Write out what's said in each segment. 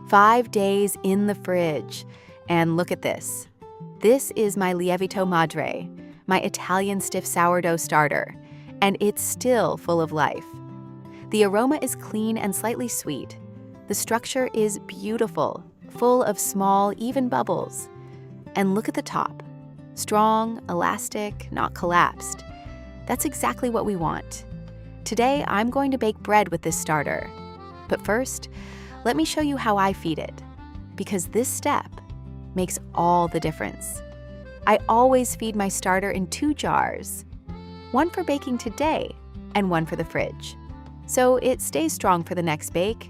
5 days in the fridge. And look at this. This is my Lievito madre, my Italian stiff sourdough starter, and it's still full of life. The aroma is clean and slightly sweet. The structure is beautiful, full of small, even bubbles. And look at the top. Strong, elastic, not collapsed. That's exactly what we want. Today, I'm going to bake bread with this starter. But first, let me show you how I feed it, because this step makes all the difference. I always feed my starter in 2 jars, one for baking today and one for the fridge, so it stays strong for the next bake.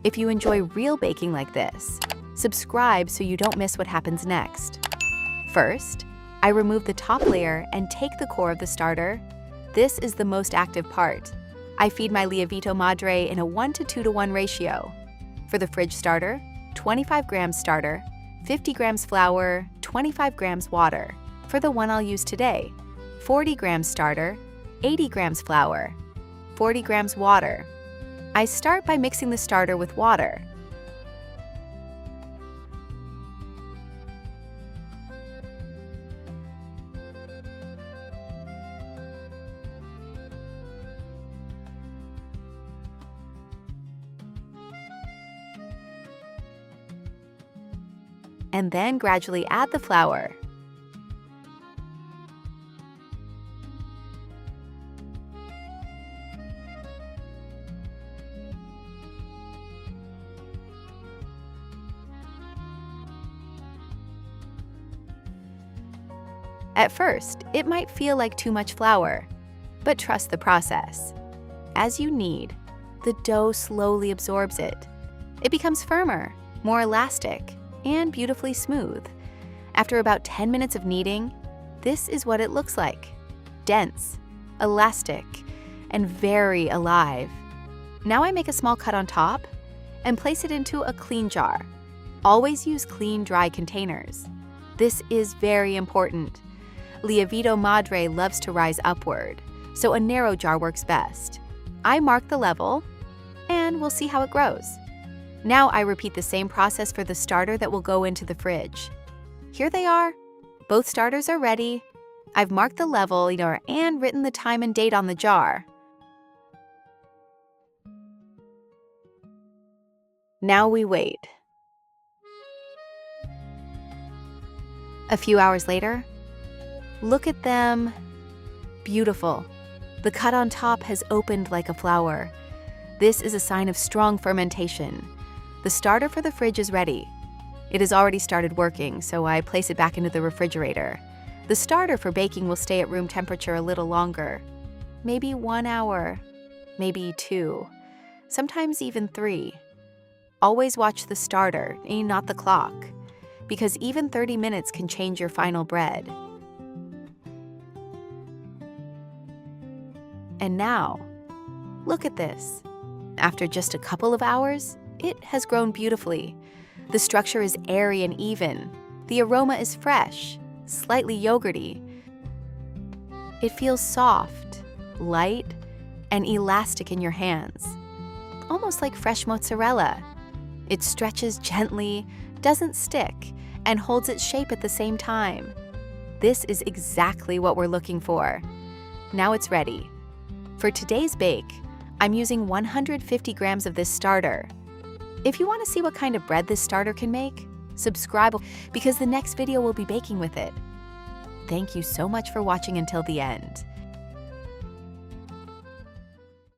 If you enjoy real baking like this, subscribe so you don't miss what happens next. First, I remove the top layer and take the core of the starter. This is the most active part. I feed my Lievito madre in a 1:2:1 ratio. For the fridge starter, 25 grams starter, 50 grams flour, 25 grams water. For the one I'll use today, 40 grams starter, 80 grams flour, 40 grams water. I start by mixing the starter with water. And then gradually add the flour. At first, it might feel like too much flour, but trust the process. As you knead, the dough slowly absorbs it. It becomes firmer, more elastic, and beautifully smooth. After about 10 minutes of kneading, this is what it looks like. Dense, elastic, and very alive. Now I make a small cut on top and place it into a clean jar. Always use clean, dry containers. This is very important. Lievito madre loves to rise upward, so a narrow jar works best. I mark the level, and we'll see how it grows. Now I repeat the same process for the starter that will go into the fridge. Here they are. Both starters are ready. I've marked the level, and written the time and date on the jar. Now we wait. A few hours later, look at them. Beautiful. The cut on top has opened like a flower. This is a sign of strong fermentation. The starter for the fridge is ready. It has already started working, so I place it back into the refrigerator. The starter for baking will stay at room temperature a little longer. Maybe 1 hour, maybe 2, sometimes even 3. Always watch the starter, not the clock, because even 30 minutes can change your final bread. And now, look at this. After just a couple of hours, it has grown beautifully. The structure is airy and even. The aroma is fresh, slightly yogurty. It feels soft, light, and elastic in your hands, almost like fresh mozzarella. It stretches gently, doesn't stick, and holds its shape at the same time. This is exactly what we're looking for. Now it's ready. For today's bake, I'm using 150 grams of this starter. If you want to see what kind of bread this starter can make, subscribe because the next video will be baking with it. Thank you so much for watching until the end.